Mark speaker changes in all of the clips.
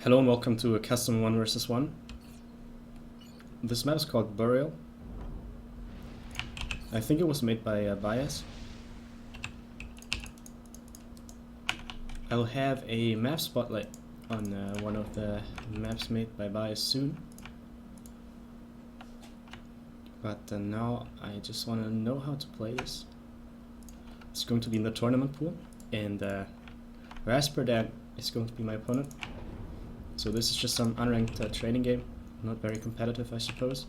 Speaker 1: Hello and welcome to a custom 1 versus 1. This map is called Burial. I think it was made by Bias. I'll have a map spotlight on one of the maps made by Bias soon. But now I just want to know how to play this. It's going to be in the tournament pool, and Rasperdan is going to be my opponent. So this is just some unranked training game, not very competitive I suppose,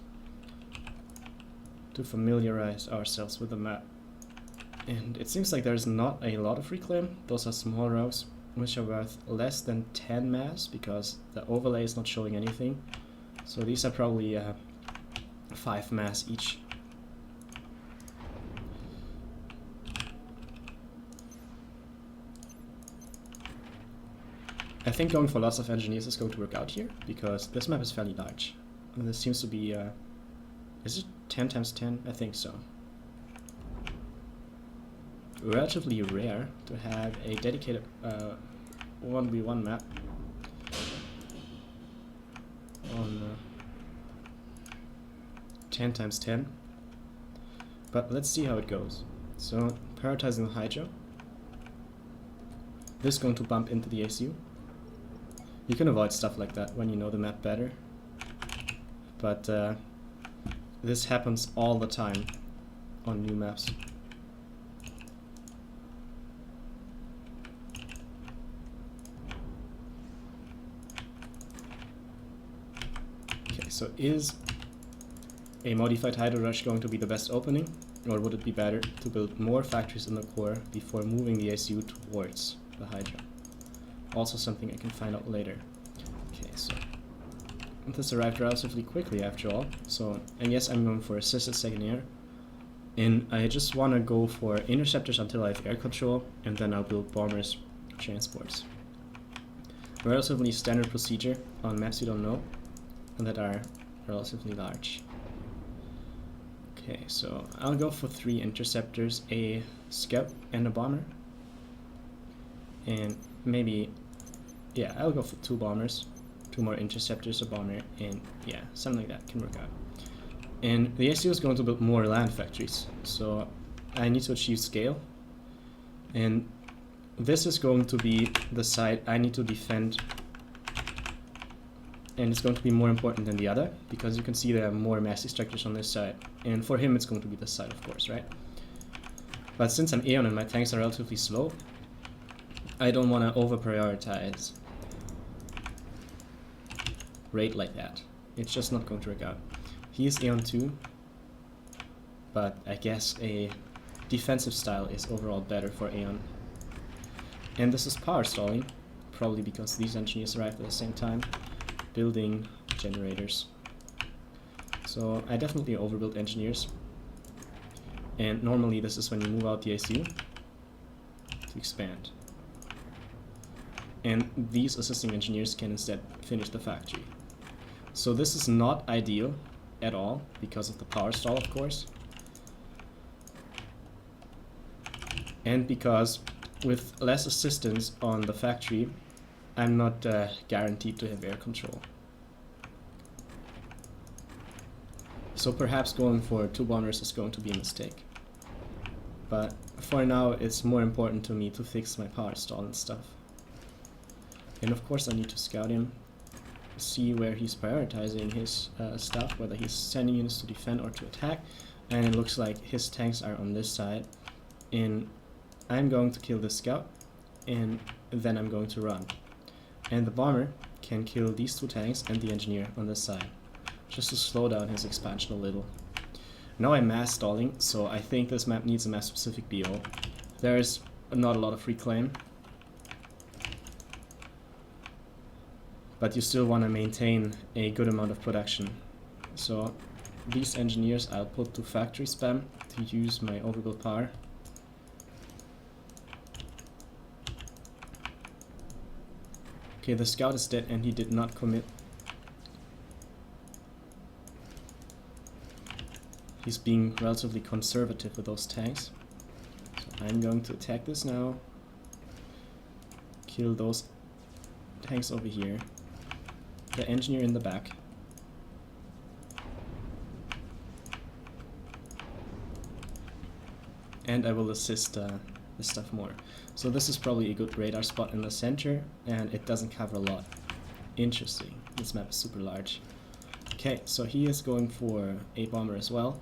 Speaker 1: to familiarize ourselves with the map. And it seems like there's not a lot of reclaim. Those are small rogues which are worth less than 10 mass because the overlay is not showing anything. So these are probably 5 mass each. I think going for lots of engineers is going to work out here, because this map is fairly large. And this seems to be, is it 10 times 10? I think so. Relatively rare to have a dedicated 1v1 map on 10 times 10. But let's see how it goes. So, prioritizing the Hydra. This is going to bump into the ACU. You can avoid stuff like that when you know the map better, but this happens all the time on new maps. Okay, so is a modified Hydro Rush going to be the best opening, or would it be better to build more factories in the core before moving the ACU towards the Hydra? Also something I can find out later. Okay, so this arrived relatively quickly after all. So, and yes, I'm going for assisted second air. And I just want to go for interceptors until I have air control, and then I'll build bombers, transports. A relatively standard procedure on maps you don't know, and that are relatively large. Okay, so I'll go for 3 interceptors, a scout and a bomber. And maybe, yeah, I'll go for 2 bombers, 2 more interceptors, a bomber, and yeah, something like that can work out. And the ACU is going to build more land factories, so I need to achieve scale. And this is going to be the side I need to defend, and it's going to be more important than the other, because you can see there are more massy structures on this side. And for him it's going to be this side, of course, right? But since I'm Aeon and my tanks are relatively slow, I don't want to over-prioritize raid like that. It's just not going to work out. He is Aeon 2, but I guess a defensive style is overall better for Aeon. And this is power stalling, probably because these engineers arrived at the same time, building generators. So I definitely overbuild engineers. And normally this is when you move out the ACU to expand. And these assisting engineers can instead finish the factory. So this is not ideal at all, because of the power stall, of course. And because with less assistance on the factory, I'm not guaranteed to have air control. So perhaps going for 2 bombers is going to be a mistake. But for now, it's more important to me to fix my power stall and stuff. And of course I need to scout him, see where he's prioritizing his stuff, whether he's sending units to defend or to attack. And it looks like his tanks are on this side. And I'm going to kill the scout, and then I'm going to run. And the bomber can kill these 2 tanks and the engineer on this side, just to slow down his expansion a little. Now I'm mass stalling, so I think this map needs a map specific BO. There's not a lot of reclaim, but you still want to maintain a good amount of production. So these engineers I'll put to factory spam to use my overbuild power. Okay, the scout is dead and he did not commit. He's being relatively conservative with those tanks. So I'm going to attack this now. Kill those tanks over here. the engineer in the back. And I will assist the stuff more. So this is probably a good radar spot in the center, and it doesn't cover a lot. Interesting. This map is super large. Okay, so he is going for a bomber as well.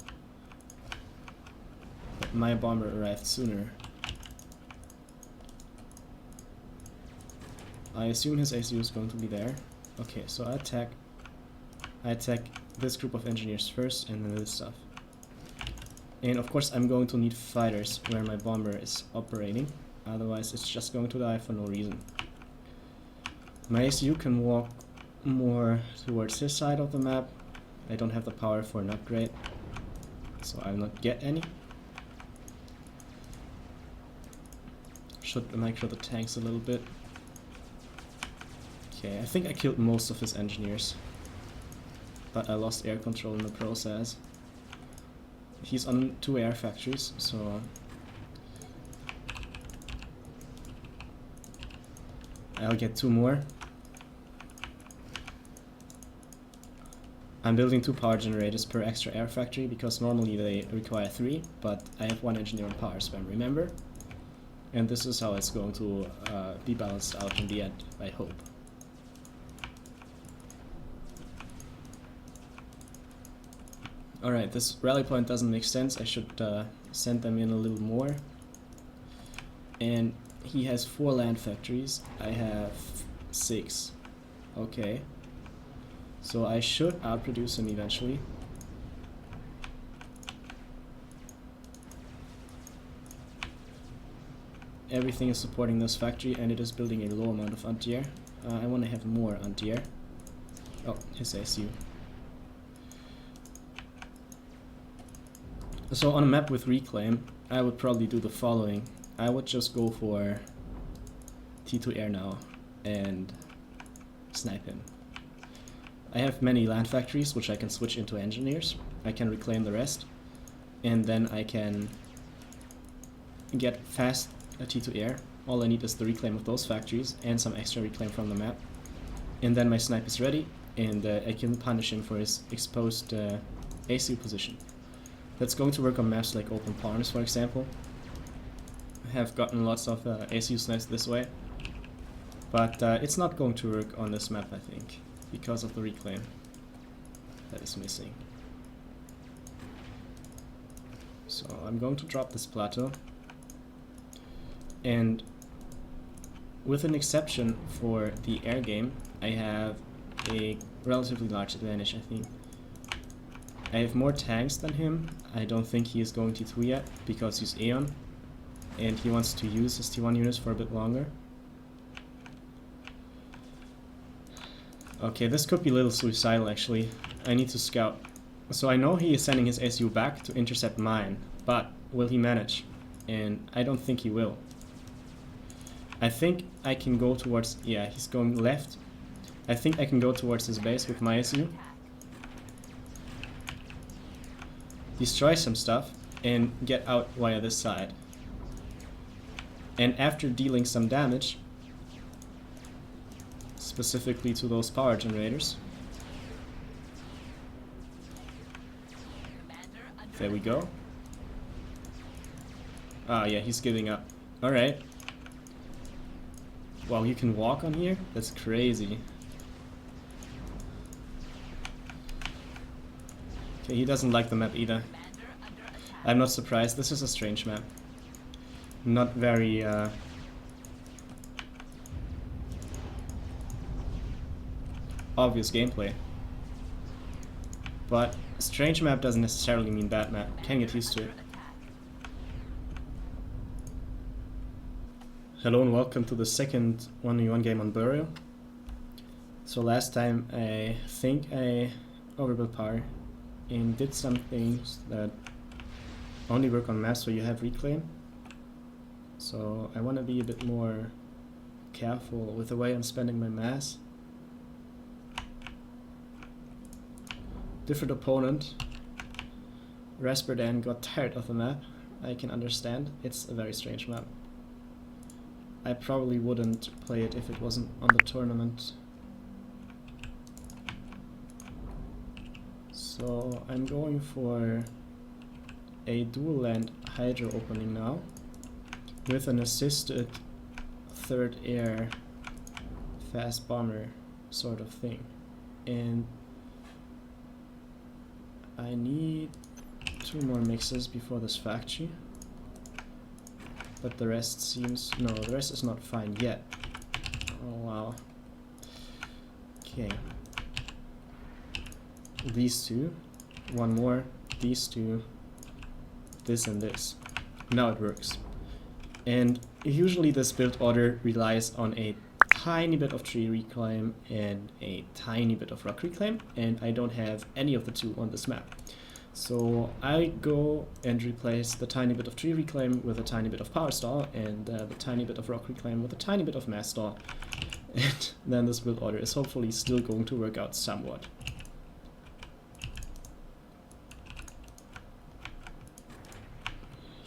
Speaker 1: But my bomber arrived sooner. I assume his ACU is going to be there. Okay, so I attack this group of engineers first, and then this stuff. And of course I'm going to need fighters where my bomber is operating, otherwise it's just going to die for no reason. My ACU can walk more towards his side of the map. I don't have the power for an upgrade, so I'll not get any. Should micro the tanks a little bit. Okay, I think I killed most of his engineers, but I lost air control in the process. He's on 2 air factories, so I'll get 2 more. I'm building 2 power generators per extra air factory because normally they require 3, but I have 1 engineer on power spam, remember? And this is how it's going to be balanced out in the end, I hope. Alright, this rally point doesn't make sense. I should send them in a little more. And he has 4 land factories. I have 6. Okay. So I should outproduce him eventually. Everything is supporting this factory, and it is building a low amount of anti-air. I want to have more anti-air. Oh, his ASU. So on a map with reclaim, I would probably do the following. I would just go for T2 air now and snipe him. I have many land factories which I can switch into engineers. I can reclaim the rest, and then I can get fast a T2 air. All I need is the reclaim of those factories and some extra reclaim from the map. And then my snipe is ready, and I can punish him for his exposed ACU position. That's going to work on maps like open farms, for example. I have gotten lots of ACU snipes this way, but it's not going to work on this map, I think, because of the reclaim that is missing. So I'm going to drop this plateau, and with an exception for the air game, I have a relatively large advantage, I think. I have more tanks than him. I don't think he is going T2 yet because he's Aeon and he wants to use his T1 units for a bit longer. Okay, this could be a little suicidal actually. I need to scout. So I know he is sending his ACU back to intercept mine, but will he manage? And I don't think he will. I think I can go towards, yeah, he's going left. I think I can go towards his base with my ACU. Destroy some stuff and get out via this side. And after dealing some damage, specifically to those power generators, there we go. Ah, yeah, he's giving up. Alright. Wow, you can walk on here? That's crazy. Okay, he doesn't like the map either. I'm not surprised, this is a strange map. Not very obvious gameplay. But strange map doesn't necessarily mean bad map. Can get used to it. Hello and welcome to the second 1v1 game on Burial. So last time I think I overbuilt power and did some things that only work on maps where you have reclaim. So I want to be a bit more careful with the way I'm spending my mass. Different opponent. Rasperdan got tired of the map. I can understand. It's a very strange map. I probably wouldn't play it if it wasn't on the tournament. So I'm going for a dual land hydro opening now with an assisted third air fast bomber sort of thing, and I need 2 more mixes before this factory, but the rest seems, no, the rest is not fine yet. Oh wow. Okay, these 2, 1 more, these 2, this and this. Now it works. And usually this build order relies on a tiny bit of tree reclaim and a tiny bit of rock reclaim, and I don't have any of the 2 on this map. So I go and replace the tiny bit of tree reclaim with a tiny bit of power stall, and the tiny bit of rock reclaim with a tiny bit of mass stall. And then this build order is hopefully still going to work out somewhat.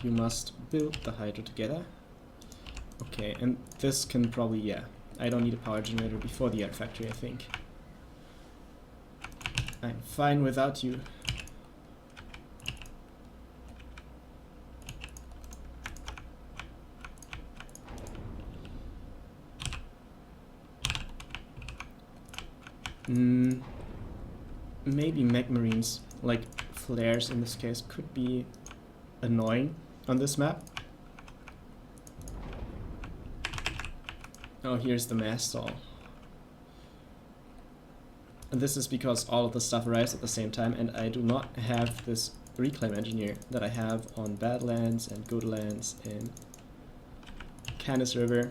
Speaker 1: You must build the hydro together. Okay, and this can probably, yeah, I don't need a power generator before the air factory, I think. I'm fine without you. Maybe mech marines, like flares in this case, could be annoying on this map. Oh, here's the mass stall. And this is because all of the stuff arrives at the same time, and I do not have this reclaim engineer that I have on Badlands and Goodlands and Canis River.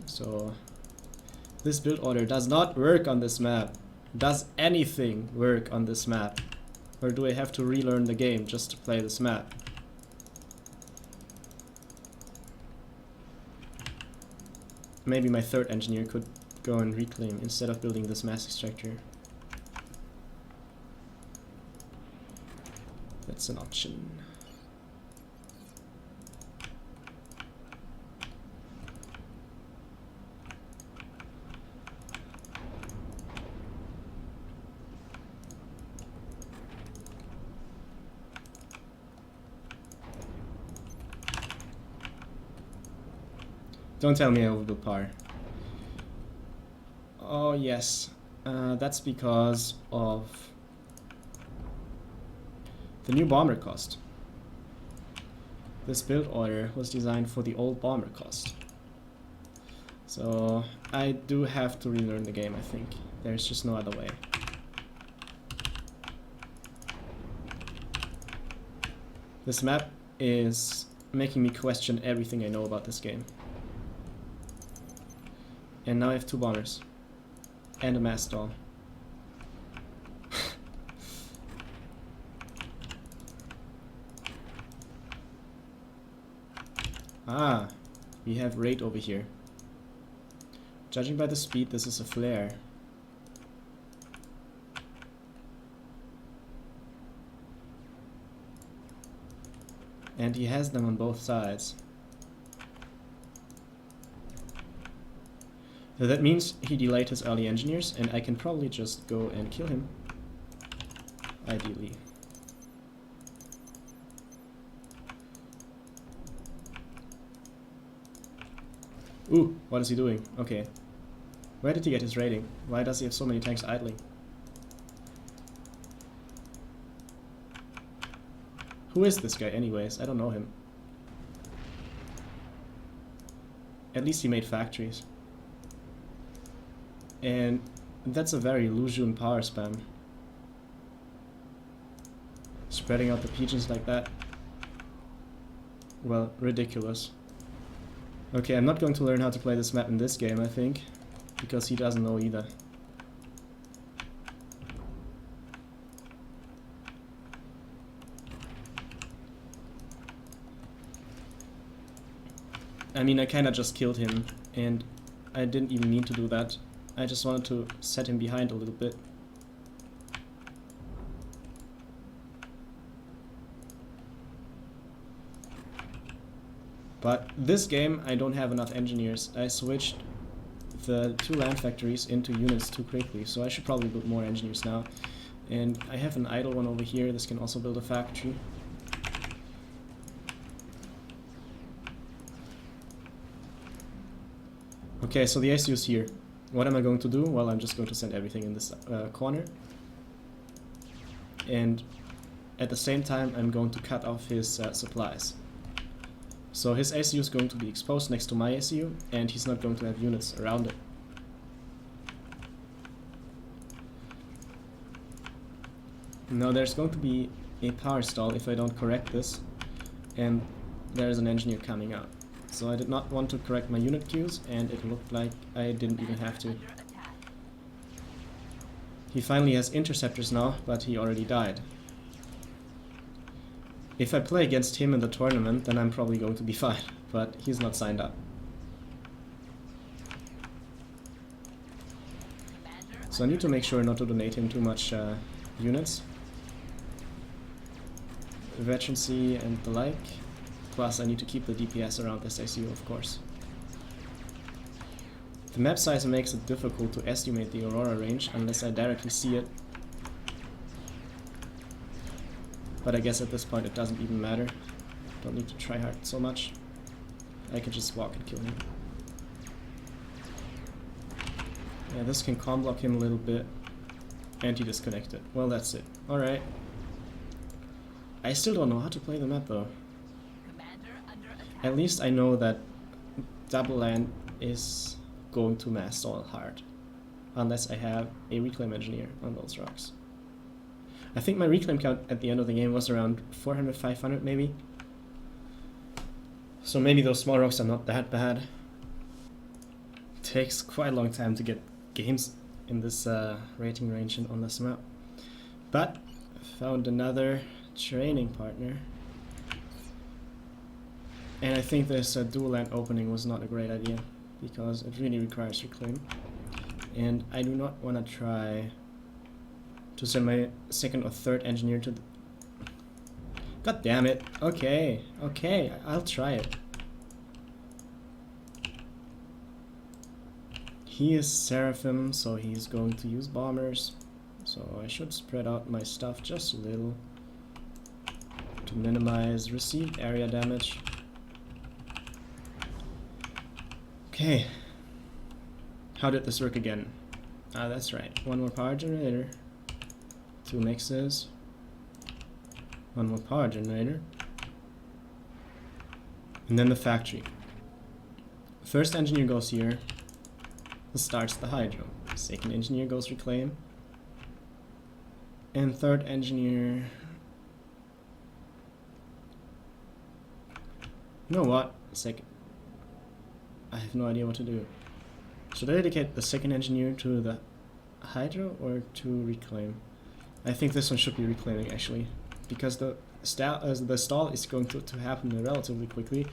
Speaker 1: So this build order does not work on this map. Does anything work on this map? Or do I have to relearn the game just to play this map? Maybe my third engineer could go and reclaim instead of building this mass extractor. That's an option. Don't tell me I overbuilt power. Oh yes, that's because of the new bomber cost. This build order was designed for the old bomber cost. So I do have to relearn the game, I think. There's just no other way. This map is making me question everything I know about this game. And now I have 2 bombers. And a mass stall. Ah, we have raid over here. Judging by the speed, this is a flare. And he has them on both sides. So that means he delayed his early engineers, and I can probably just go and kill him. Ideally. Ooh, what is he doing? Okay. Where did he get his rating? Why does he have so many tanks idling? Who is this guy anyways? I don't know him. At least he made factories. And that's a very Lujun power spam. Spreading out the pigeons like that. Well, ridiculous. Okay, I'm not going to learn how to play this map in this game, I think. Because he doesn't know either. I mean, I kinda just killed him, and I didn't even mean to do that. I just wanted to set him behind a little bit. But this game, I don't have enough engineers. I switched the 2 land factories into units too quickly, so I should probably build more engineers now. And I have an idle one over here. This can also build a factory. Okay, so the SU is here. What am I going to do? Well, I'm just going to send everything in this corner. And at the same time, I'm going to cut off his supplies. So his SU is going to be exposed next to my SU, and he's not going to have units around it. Now there's going to be a power stall if I don't correct this, and there's an engineer coming out. So I did not want to correct my unit queues, and it looked like I didn't even have to. He finally has interceptors now, but he already died. If I play against him in the tournament, then I'm probably going to be fine, but he's not signed up. So I need to make sure not to donate him too much units, veterancy and the like. Plus I need to keep the DPS around this SU, of course. The map size makes it difficult to estimate the Aurora range unless I directly see it. But I guess at this point it doesn't even matter. Don't need to try hard so much. I can just walk and kill him. Yeah, this can com block him a little bit. And he disconnected. Well, that's it. Alright. I still don't know how to play the map though. At least I know that double land is going to mass stall hard. Unless I have a reclaim engineer on those rocks. I think my reclaim count at the end of the game was around 400, 500 maybe. So maybe those small rocks are not that bad. It takes quite a long time to get games in this rating range and on this map. But found another training partner. And I think this dual land opening was not a great idea, because it really requires reclaim. And I do not want to try to send my second or third engineer to the... God damn it. Okay, okay, I'll try it. He is Seraphim, so he's going to use bombers. So I should spread out my stuff just a little to minimize received area damage. Okay, how did this work again? Ah, that's right, one more power generator, 2 mixes, one more power generator, and then the factory. First engineer goes here, starts the hydro, second engineer goes reclaim, and third engineer... You know what? I have no idea what to do. Should I dedicate the second engineer to the hydro or to reclaim? I think this one should be reclaiming actually, because the stall is going to happen relatively quickly.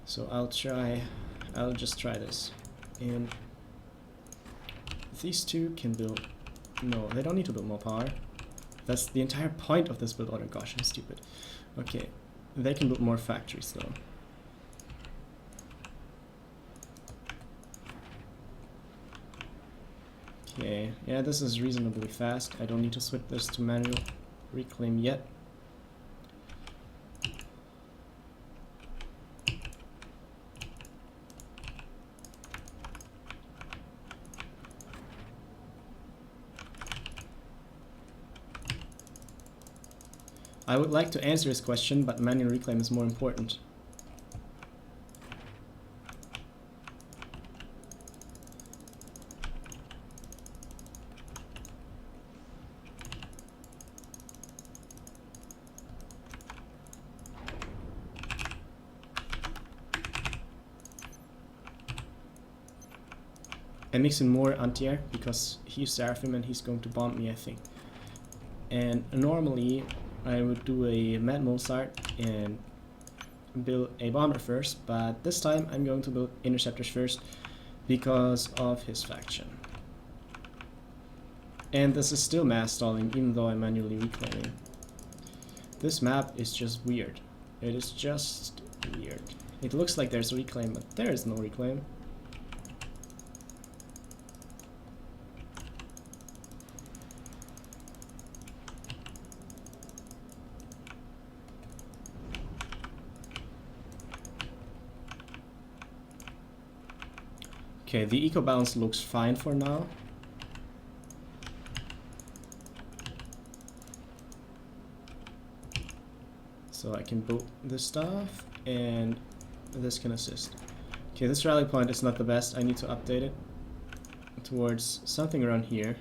Speaker 1: So I'll just try this. And these two can build... No, they don't need to build more power. That's the entire point of this build order. Gosh, I'm stupid. Okay, they can build more factories though. Okay, yeah, this is reasonably fast. I don't need to switch this to manual reclaim yet. I would like to answer his question, but manual reclaim is more important. I mix in more anti-air because he's Seraphim and he's going to bomb me, I think. And normally I would do a Mad Mozart and build a bomber first, but this time I'm going to build interceptors first because of his faction. And this is still mass stalling even though I'm manually reclaiming. This map is just weird. It is just weird. It looks like there's a reclaim, but there is no reclaim. Okay, the eco balance looks fine for now. So I can build this stuff, and this can assist. Okay, this rally point is not the best. I need to update it towards something around here.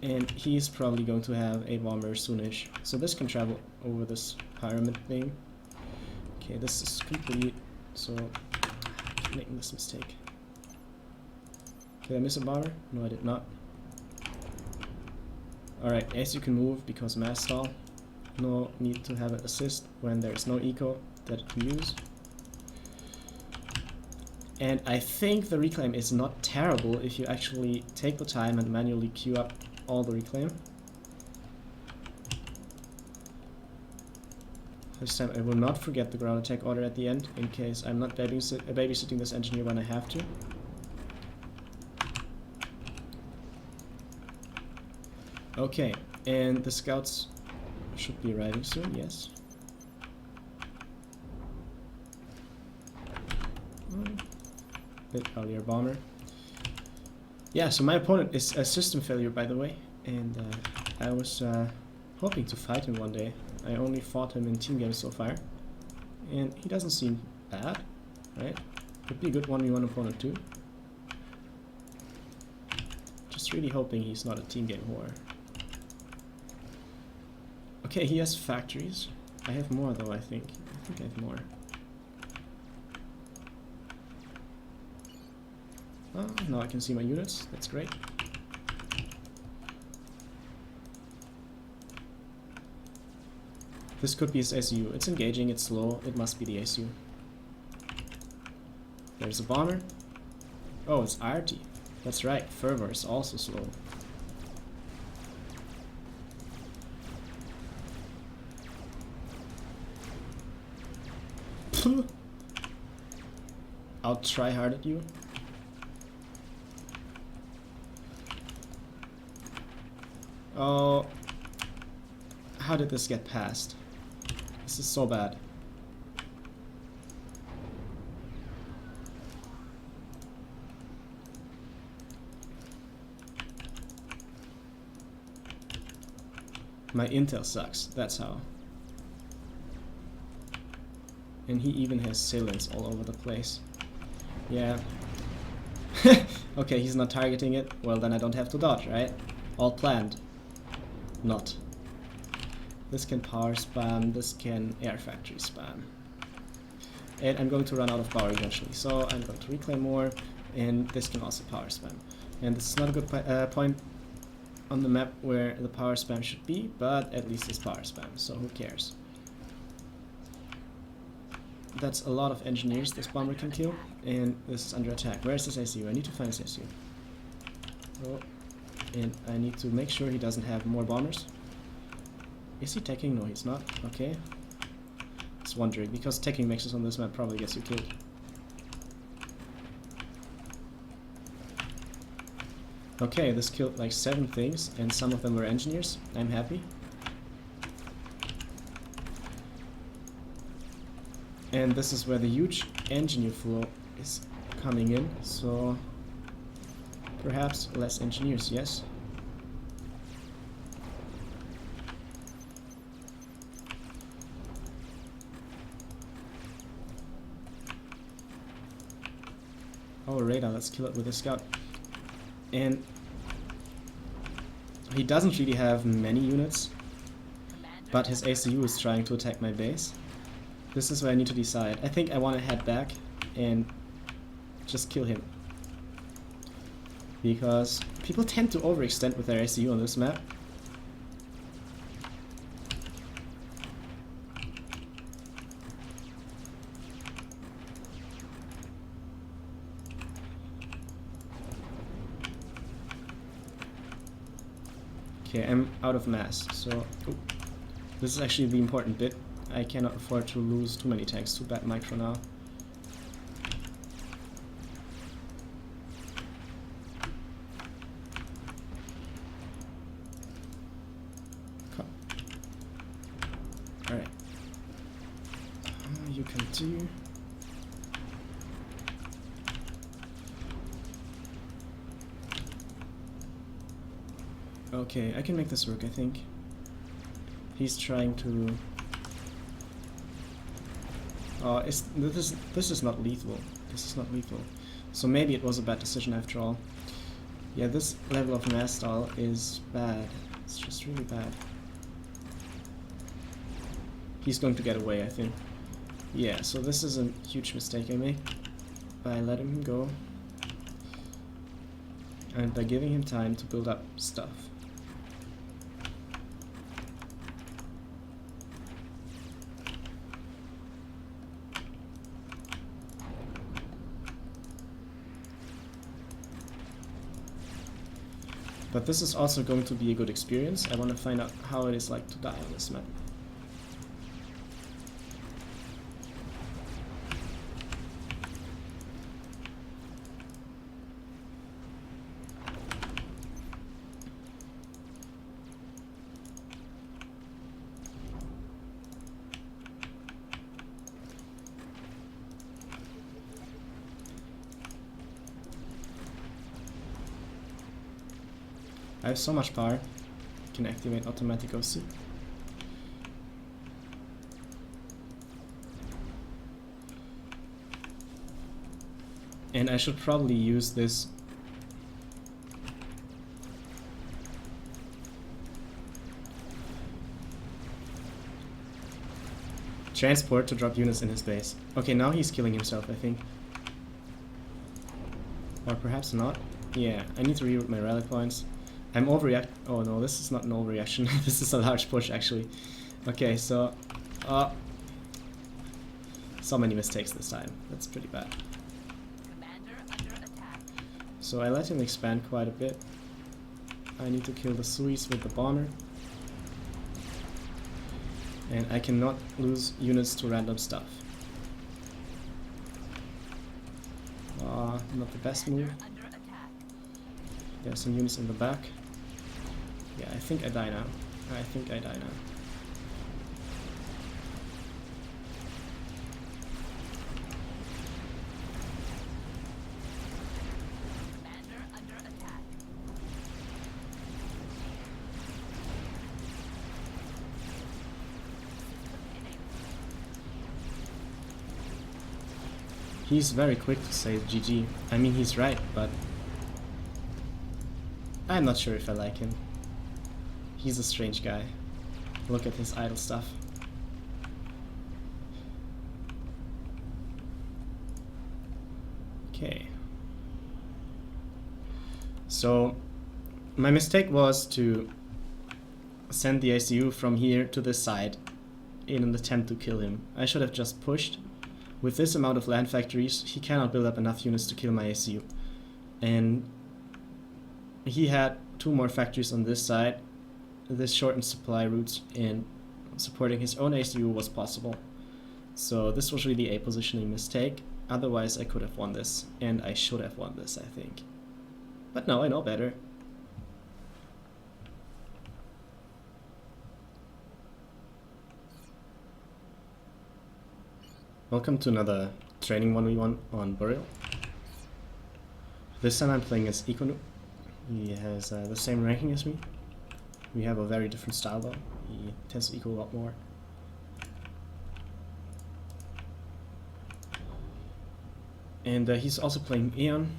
Speaker 1: And he's probably going to have a bomber soonish. So this can travel over this pyramid thing. Okay, this is complete. So I'm making this mistake. Did I miss a bomber? No, I did not. Alright, as you can move because mass stall. No need to have it assist when there's no eco that it can use. And I think the reclaim is not terrible if you actually take the time and manually queue up all the reclaim. This time I will not forget the ground attack order at the end, in case I'm not babysitting this engineer when I have to. Okay, and the scouts should be arriving soon, yes. Bit earlier bomber. Yeah, so my opponent is a system failure, by the way, and I was hoping to fight him one day. I only fought him in team games so far, and he doesn't seem bad, right? Could be a good 1v1 opponent too. Just really hoping he's not a team game whore. Okay, he has factories. I have more though, I think. I have more. Oh, now I can see my units. That's great. This could be his SU. It's engaging, it's slow. It must be the SU. There's a bomber. Oh, it's RT. That's right. Fervor is also slow. I'll try hard at you. Oh, how did this get past? This is so bad. My intel sucks, that's how. And he even has sailants all over the place. Yeah. Okay, he's not targeting it. Well, then I don't have to dodge, right? All planned. Not. This can power spam, this can air factory spam. And I'm going to run out of power eventually, so I'm going to reclaim more, and this can also power spam. And this is not a good point on the map where the power spam should be, but at least it's power spam, so who cares. That's a lot of engineers this bomber can kill, and this is under attack. Where's this SU? I need to find this SU. Oh, and I need to make sure he doesn't have more bombers. Is he teching? No, he's not. Okay. Just wondering, because teching mixes on this map probably gets you killed. Okay, this killed like 7 things, and some of them were engineers. I'm happy. And this is where the huge engineer flow is coming in, so perhaps less engineers, yes. Oh, radar, let's kill it with a scout. And he doesn't really have many units, but his ACU is trying to attack my base. This is where I need to decide. I think I want to head back and just kill him. Because people tend to overextend with their ACU on this map. Okay, I'm out of mass, so this is actually the important bit. I cannot afford to lose too many tanks to bad micro now. Alright. You can do. Okay, I can make this work, I think. He's trying to... Oh, this is not lethal. This is not lethal. So maybe it was a bad decision after all. Yeah, this level of mass style is bad. It's just really bad. He's going to get away, I think. Yeah, so this is a huge mistake I made by letting him go and by giving him time to build up stuff. But this is also going to be a good experience. I want to find out how it is like to die on this map. I have so much power. I can activate automatic OC. And I should probably use this transport to drop units in his base. Okay, now he's killing himself, I think. Or perhaps not. Yeah, I need to reroute my rally points. I'm overreact. Oh no, this is not an overreaction. This is a large push, actually. Okay, so so many mistakes this time. That's pretty bad.
Speaker 2: Commander under attack.
Speaker 1: So I let him expand quite a bit. I need to kill the Suis with the bomber. And I cannot lose units to random stuff. Not the best move.
Speaker 2: Under attack.
Speaker 1: There's some units in the back. Yeah, I think I die now. I think I die now.
Speaker 2: Commander under attack.
Speaker 1: He's very quick to say GG. I mean, he's right, but I'm not sure if I like him. He's a strange guy. Look at his idle stuff. Okay. So, my mistake was to send the ACU from here to this side in an attempt to kill him. I should have just pushed. With this amount of land factories, he cannot build up enough units to kill my ACU. And he had 2 more factories on this side. This shortened supply routes, and supporting his own ACU was possible. So this was really a positioning mistake. Otherwise I could have won this, and I should have won this, I think. But now I know better. Welcome to another training 1v1 on Burial. This time I'm playing as Ikonu. He has the same ranking as me. We have a very different style though. He tends to eco a lot more. And he's also playing Aeon,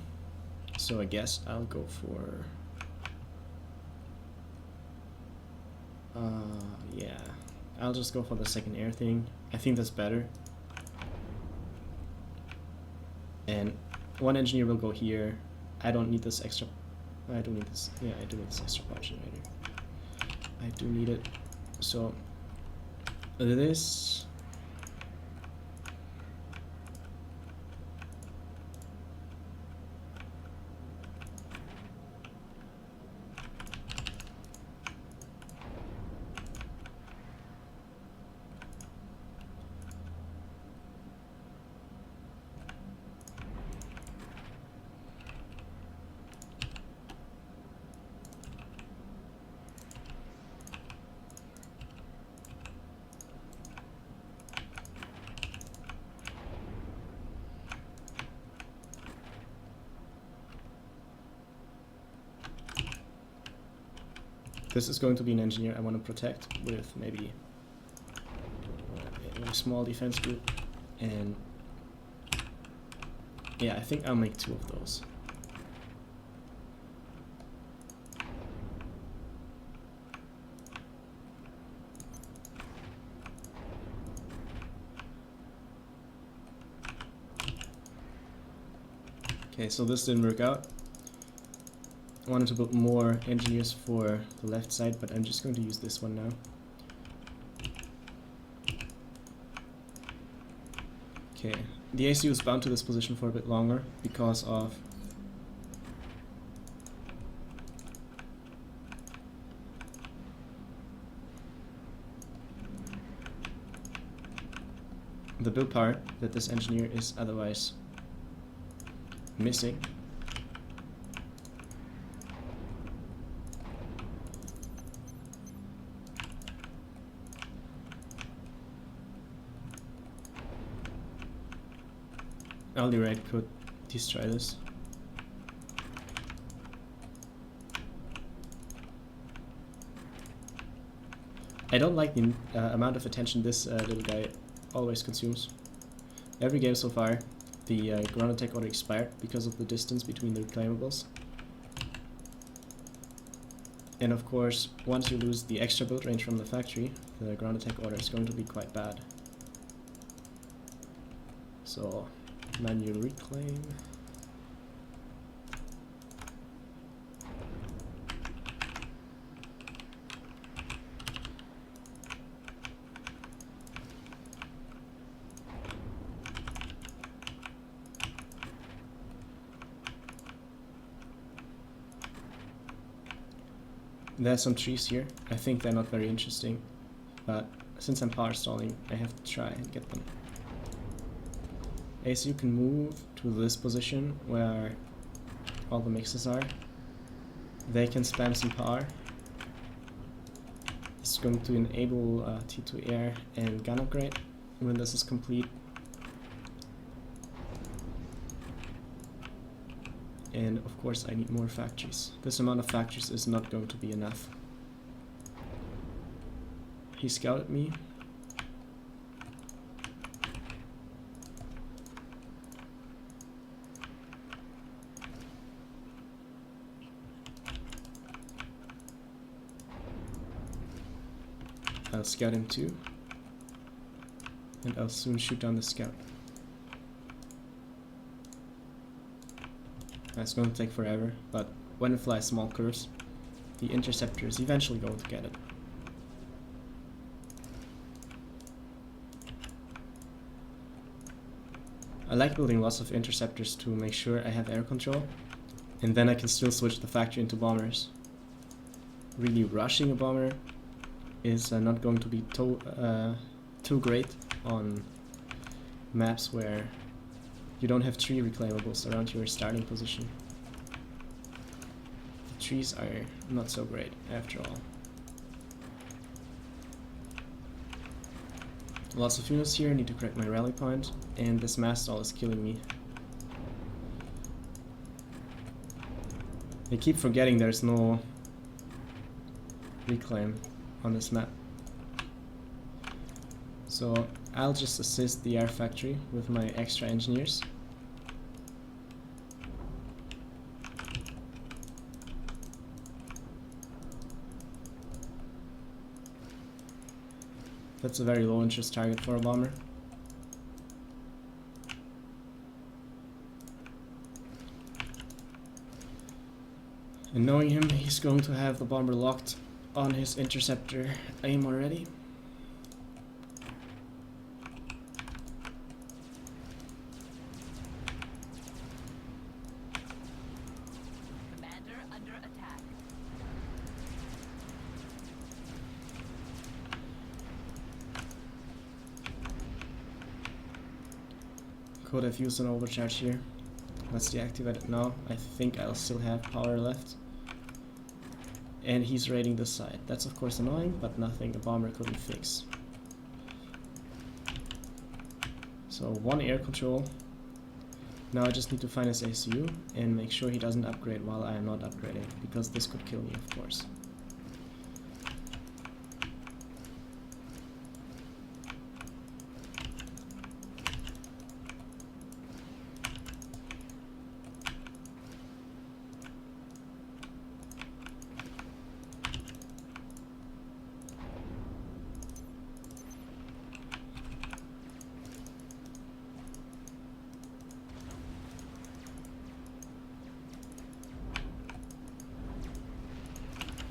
Speaker 1: so I guess I'll go for... yeah, I'll just go for the second air thing. I think that's better. And 1 engineer will go here. I don't need this extra... I don't need this... yeah, I do need this extra power generator. I do need it. So this... This is going to be an engineer I want to protect with maybe a small defense group, and yeah, I think I'll make 2 of those. Okay, so this didn't work out. I wanted to build more engineers for the left side, but I'm just going to use this one now. Okay, the ACU is bound to this position for a bit longer because of the build power that this engineer is otherwise missing. Aldirite could destroy this. I don't like the amount of attention this little guy always consumes. Every game so far, the ground attack order expired because of the distance between the reclaimables. And of course, once you lose the extra build range from the factory, the ground attack order is going to be quite bad. So, manual reclaim. There's some trees here. I think they're not very interesting, but since I'm power stalling, I have to try and get them. ACU can move to this position where all the mixes are. They can spam some power. It's going to enable T2 air and gun upgrade when this is complete. And of course I need more factories. This amount of factories is not going to be enough. He scouted me. I'll scout him too. And I'll soon shoot down the scout. That's going to take forever, but when it flies small curves, the interceptor is eventually going to get it. I like building lots of interceptors to make sure I have air control, and then I can still switch the factory into bombers. Really rushing a bomber is not going to be too great on maps where you don't have tree reclaimables around your starting position. The trees are not so great after all. Lots of units here, need to correct my rally point, and this mass stall is killing me. I keep forgetting there's no reclaim on this map. So I'll just assist the air factory with my extra engineers. That's a very low interest target for a bomber. And knowing him, he's going to have the bomber locked on his interceptor aim already.
Speaker 2: Commander under attack.
Speaker 1: Could have used an overcharge here. Let's deactivate it now. I think I'll still have power left. And he's raiding this side. That's of course annoying, but nothing a bomber couldn't fix. So 1 air control. Now I just need to find his ACU and make sure he doesn't upgrade while I am not upgrading, because this could kill me, of course.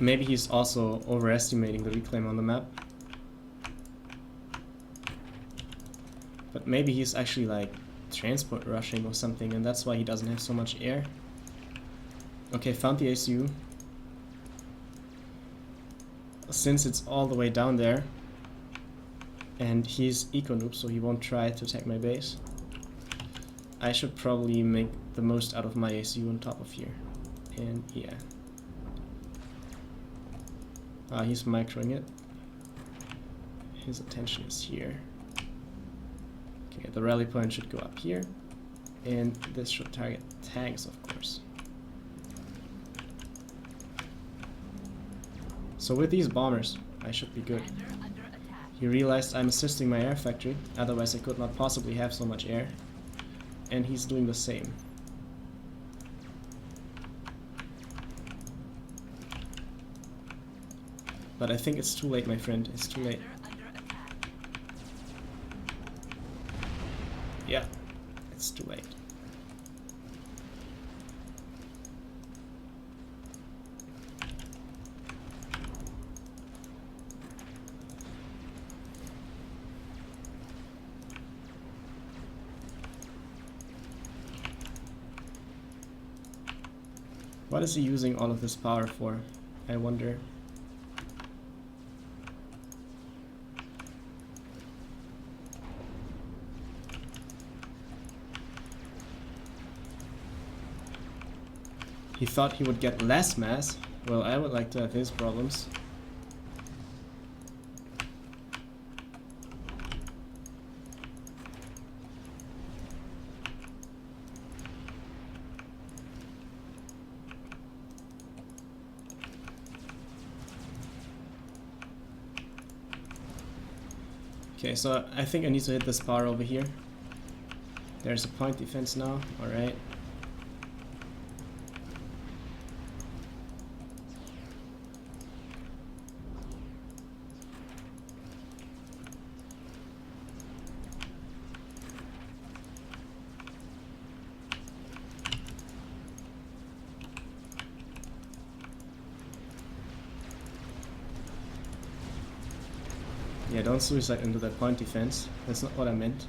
Speaker 1: Maybe he's also overestimating the reclaim on the map. But maybe he's actually like transport rushing or something, and that's why he doesn't have so much air. Okay, found the ACU. Since it's all the way down there, and he's eco noob, so he won't try to attack my base, I should probably make the most out of my ACU on top of here. And yeah. He's microing it. His attention is here. Okay, the rally point should go up here. And this should target tanks, of course. So with these bombers, I should be good. He realized I'm assisting my air factory, otherwise I could not possibly have so much air. And he's doing the same. But I think it's too late, my friend. It's too late. Yeah, it's too late. What is he using all of this power for? I wonder. He thought he would get less mass. Well, I would like to have his problems. Okay, so I think I need to hit this bar over here. There's a point defense now, alright. Yeah, don't suicide into that point defense. That's not what I meant.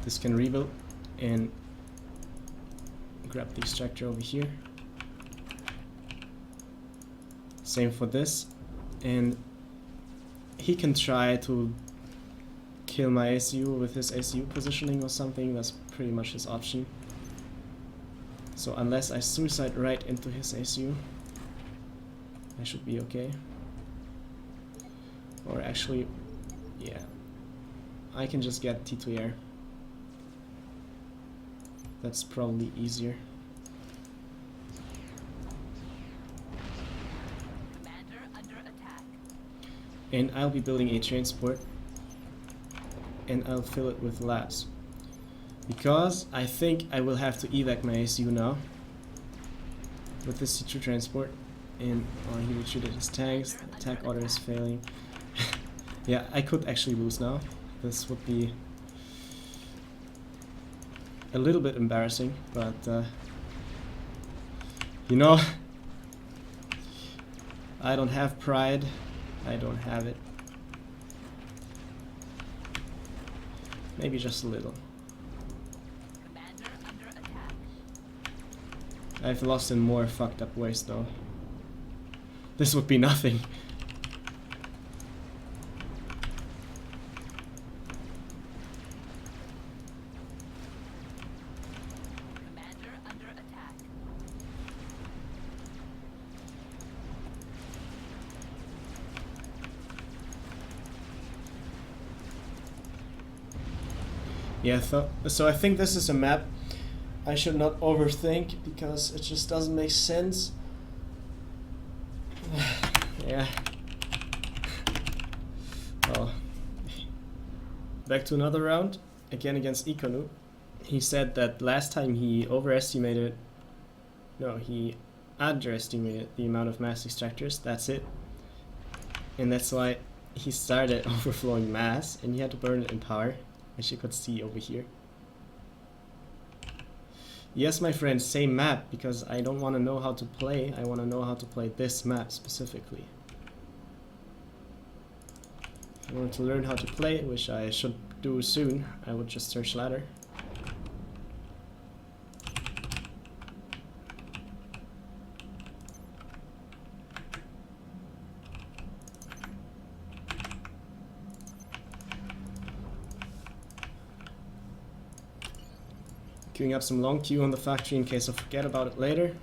Speaker 1: This can rebuild and grab the extractor over here. Same for this. And he can try to kill my ACU with his ACU positioning or something. That's pretty much his option. So unless I suicide right into his ACU, I should be okay. Or actually, yeah, I can just get T2 air. That's probably easier.
Speaker 2: Commander under attack.
Speaker 1: And I'll be building a transport, and I'll fill it with labs. Because I think I will have to evac my ACU now with this C2 transport. And he retreated his tanks, the attack order is failing. Yeah, I could actually lose now. This would be a little bit embarrassing, but you know, I don't have pride. I don't have it. Maybe just a little.
Speaker 2: Commander under attack.
Speaker 1: I've lost in more fucked up ways though. This would be nothing.
Speaker 2: Commander under attack.
Speaker 1: Yeah, so I think this is a map I should not overthink because it just doesn't make sense. Yeah. Well, back to another round, again against Ikonu. He said that last time he underestimated the amount of mass extractors, that's it. And that's why he started overflowing mass, and he had to burn it in power, as you could see over here. Yes, my friend, same map, because I don't want to know how to play. I want to know how to play this map specifically. If I want to learn how to play, which I should do soon, I would just search ladder. Queuing up some long queue on the factory in case I forget about it later.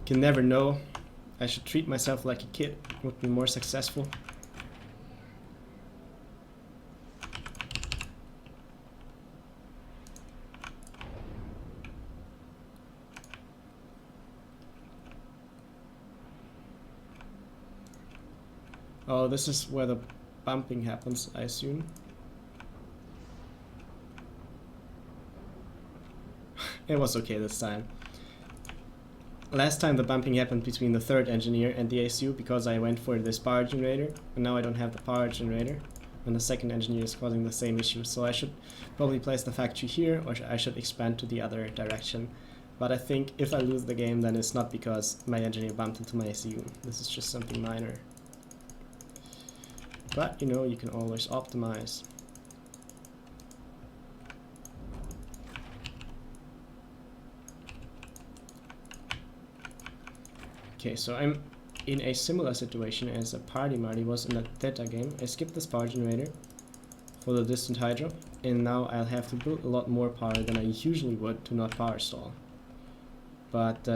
Speaker 1: Can never know. I should treat myself like a kid, would be more successful. Oh, this is where the bumping happens, I assume. It was okay this time. Last time the bumping happened between the third engineer and the ACU because I went for this power generator, and now I don't have the power generator, and the second engineer is causing the same issue. So I should probably place the factory here, or I should expand to the other direction. But I think if I lose the game, then it's not because my engineer bumped into my ACU. This is just something minor. But you know, you can always optimize. Okay, so I'm in a similar situation as a Party Marty was in the Theta game. I skipped this power generator for the distant hydro, and now I'll have to build a lot more power than I usually would to not power stall. But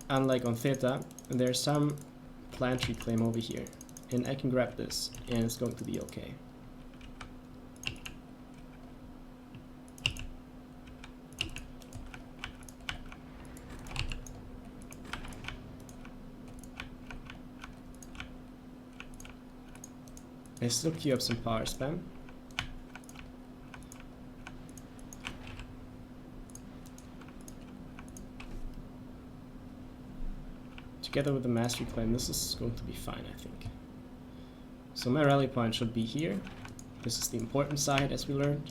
Speaker 1: unlike on Theta, there's some plant reclaim over here, and I can grab this, and it's going to be okay. I still queue up some power spam. Together with the mass reclaim, this is going to be fine, I think. So my rally point should be here. This is the important side, as we learned.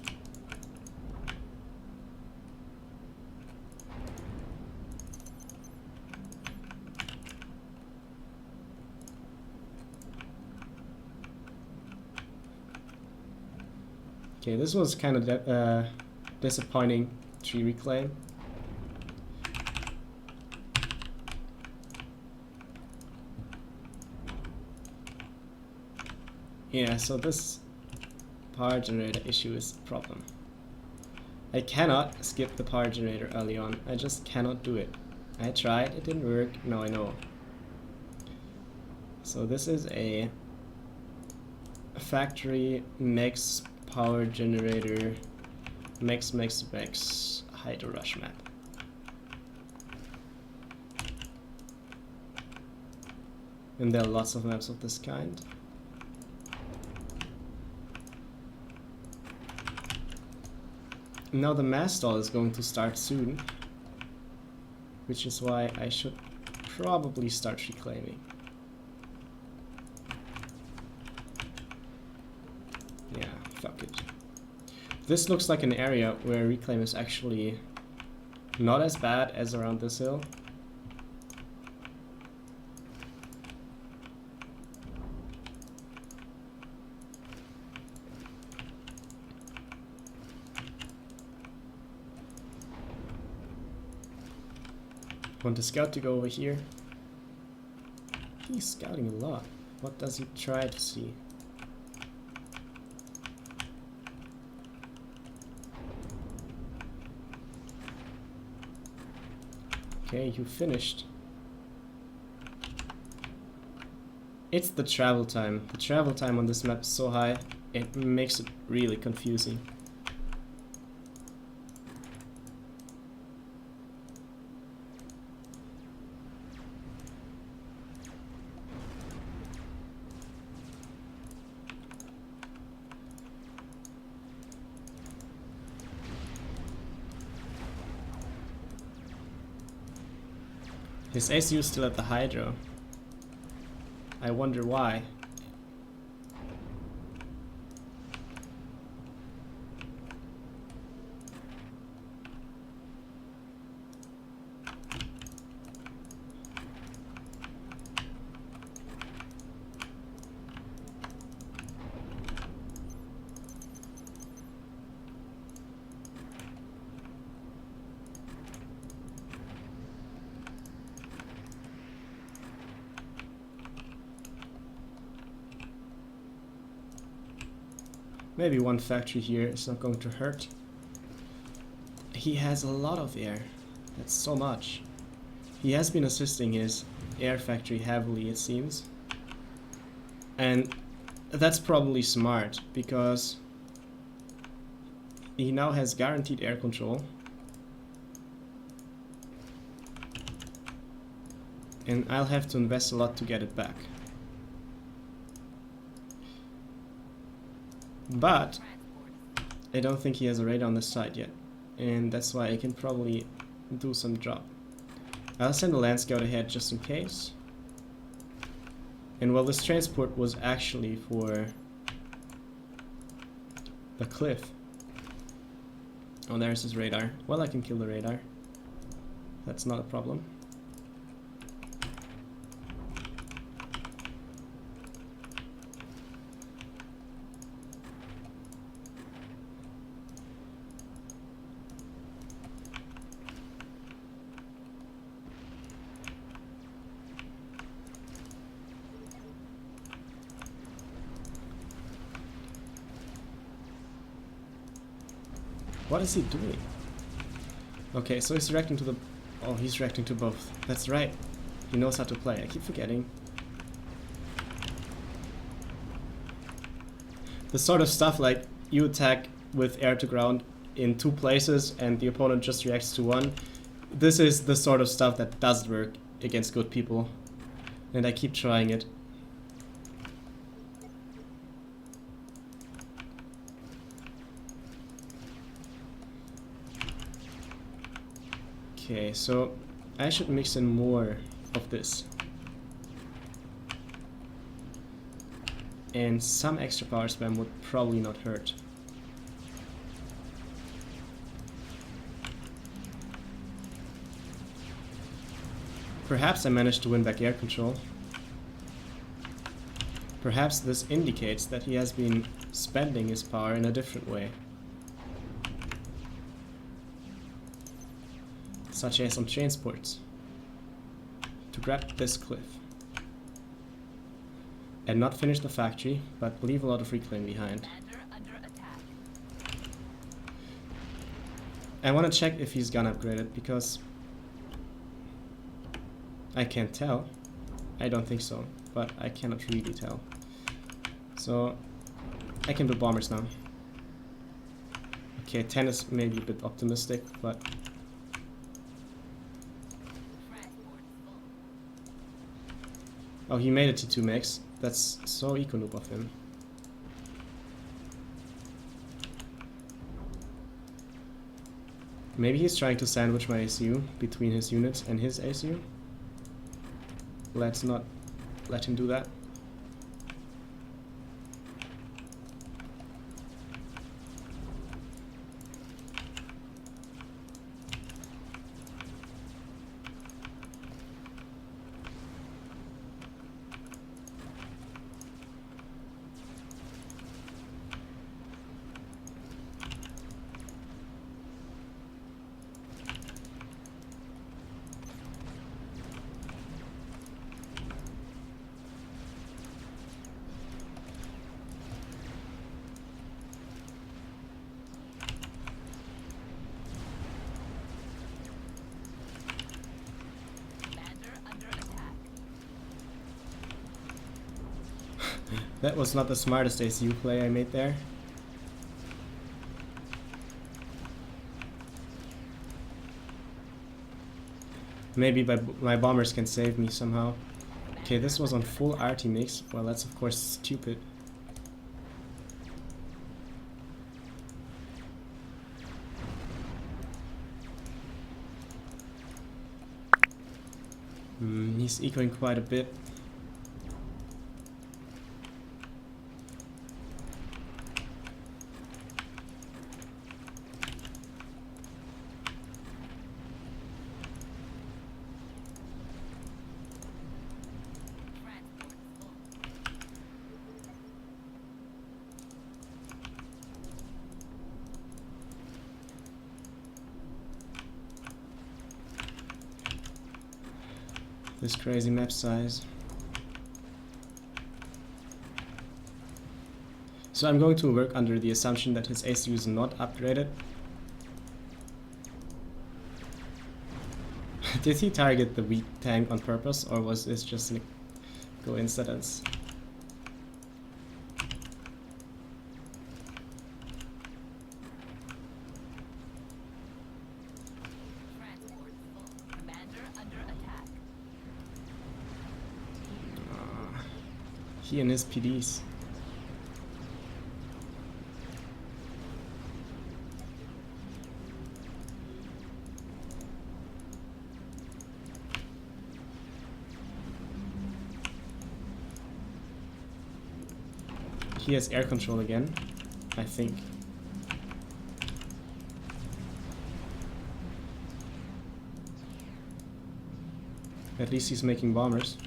Speaker 1: Okay, this was kind of disappointing tree reclaim. Yeah, so this power generator issue is a problem. I cannot skip the power generator early on. I just cannot do it. I tried, it didn't work. Now I know. So this is a factory max power generator max hydro rush map. And there are lots of maps of this kind. Now the mass stall is going to start soon, which is why I should probably start reclaiming. Yeah, fuck it. This looks like an area where reclaim is actually not as bad as around this hill. Want the scout to go over here. He's scouting a lot. What does he try to see? Okay, you finished. It's the travel time. The travel time on this map is so high, it makes it really confusing. His ACU is still at the hydro. I wonder why. Maybe one factory here is not going to hurt. He has a lot of air. That's so much. He has been assisting his air factory heavily, it seems. And that's probably smart, because he now has guaranteed air control. And I'll have to invest a lot to get it back. But I don't think he has a radar on this side yet, and that's why I can probably do some drop. I'll send a land scout ahead just in case. And well, this transport was actually for the cliff. Oh, there's his radar. Well, I can kill the radar. That's not a problem. What is he doing? Okay, so he's reacting to the... Oh, he's reacting to both. That's right. He knows how to play. I keep forgetting. The sort of stuff like you attack with air to ground in 2 places and the opponent just reacts to 1. This is the sort of stuff that does work against good people. And I keep trying it. Okay, so I should mix in more of this. And some extra power spam would probably not hurt. Perhaps I managed to win back air control. Perhaps this indicates that he has been spending his power in a different way. Such as on transports, to grab this cliff and not finish the factory, but leave a lot of reclaim behind. I want to check if he's gun upgraded, because I can't tell. I don't think so, but I cannot really tell. So I can do bombers now. Okay, 10 is maybe a bit optimistic, but oh, he made it to 2 megs. That's so eco-noob of him. Maybe he's trying to sandwich my ACU between his units and his ACU. Let's not let him do that. That was not the smartest ACU play I made there. Maybe my bombers can save me somehow. Okay, this was on full RT mix. Well, that's of course stupid. He's ecoing quite a bit. This crazy map size. So I'm going to work under the assumption that his ACU is not upgraded. Did he target the weak tank on purpose, or was this just a coincidence?
Speaker 2: Transport full. Commander under attack.
Speaker 1: He and his PDs. He has air control again, I think. At least he's making bombers.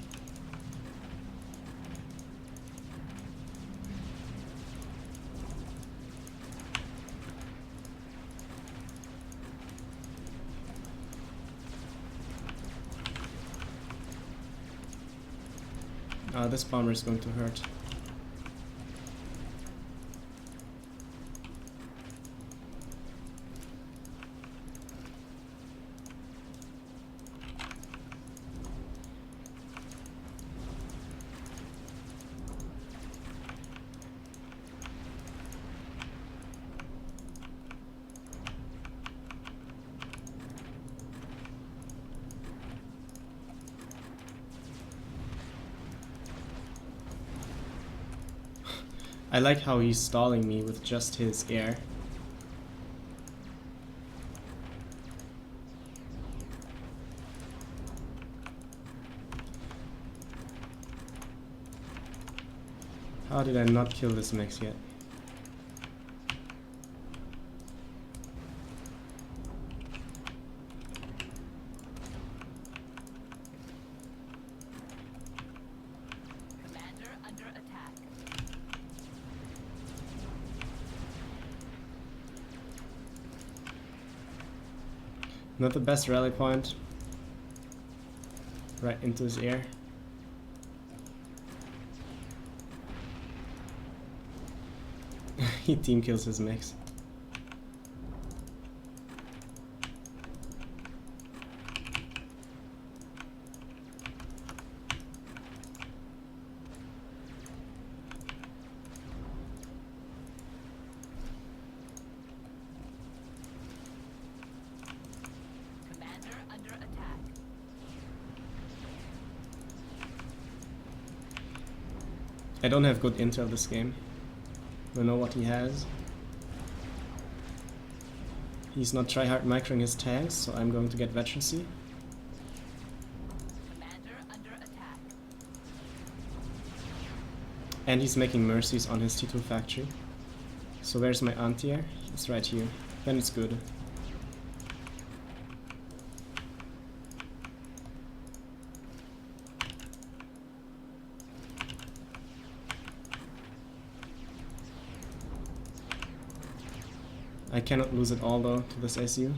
Speaker 1: This bomber is going to hurt. I like how he's stalling me with just his air. How did I not kill this mix yet?
Speaker 2: Commander under attack.
Speaker 1: Not the best rally point. Right into his ear. He team kills his mix.
Speaker 2: Commander under attack.
Speaker 1: I don't have good intel this game. Don't know what he has. He's not tryhard microing his tanks, so I'm going to get veterancy.
Speaker 2: Commander under attack.
Speaker 1: And he's making mercies on his T2 factory. So where's my anti-air? It's right here. Then it's good. I cannot lose it all though to this ACU.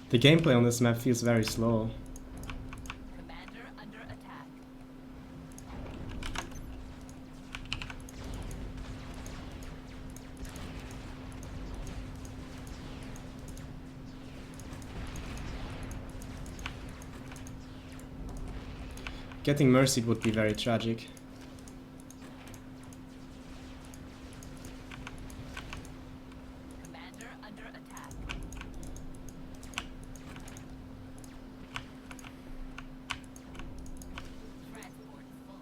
Speaker 1: The gameplay on this map feels very slow.
Speaker 2: Commander under attack.
Speaker 1: Getting mercied would be very tragic.
Speaker 2: Commander under attack. Transport full.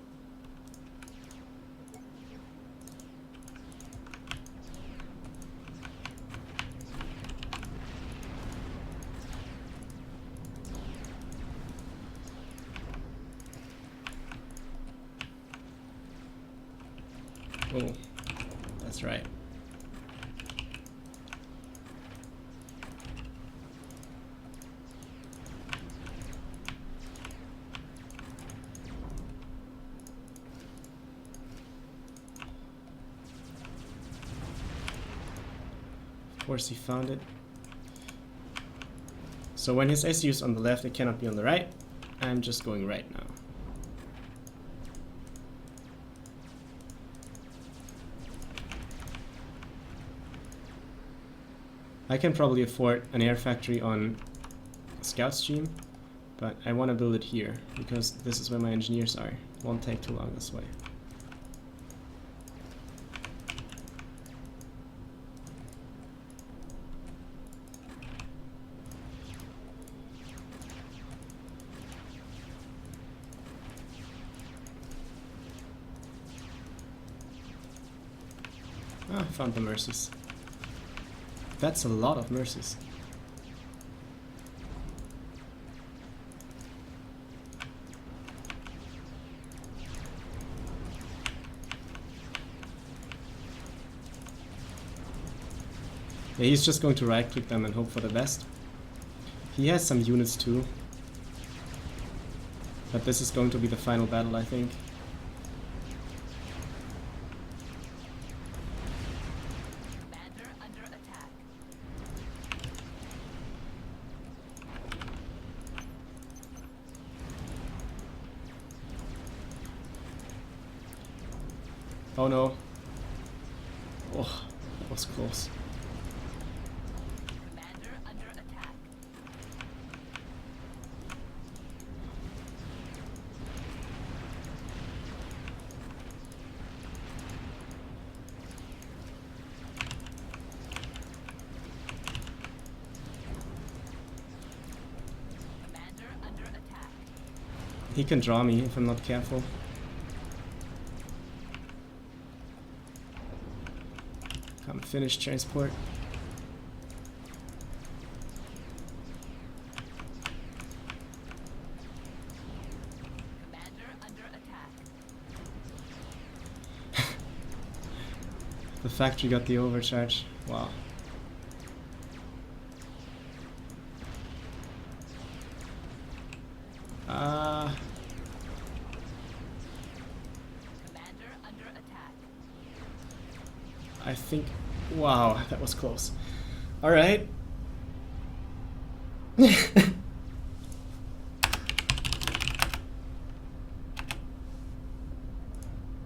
Speaker 1: Oh, that's right. Of course he found it. So when his ACU is on the left, it cannot be on the right. I'm just going right now. I can probably afford an air factory on Scout Stream, but I want to build it here because this is where my engineers are. Won't take too long this way. Ah, I found the Mercies. That's a lot of Mercies. Yeah, he's just going to right click them and hope for the best. He has some units too. But this is going to be the final battle, I think.
Speaker 2: Commander under attack.
Speaker 1: Oh no. Oh, that was close.
Speaker 2: Commander under attack. Commander under attack.
Speaker 1: He can draw me if I'm not careful. Come finish transport.
Speaker 2: Commander under attack.
Speaker 1: The factory got the overcharge. Wow.
Speaker 2: Commander under attack.
Speaker 1: I think... Wow, that was close. Alright.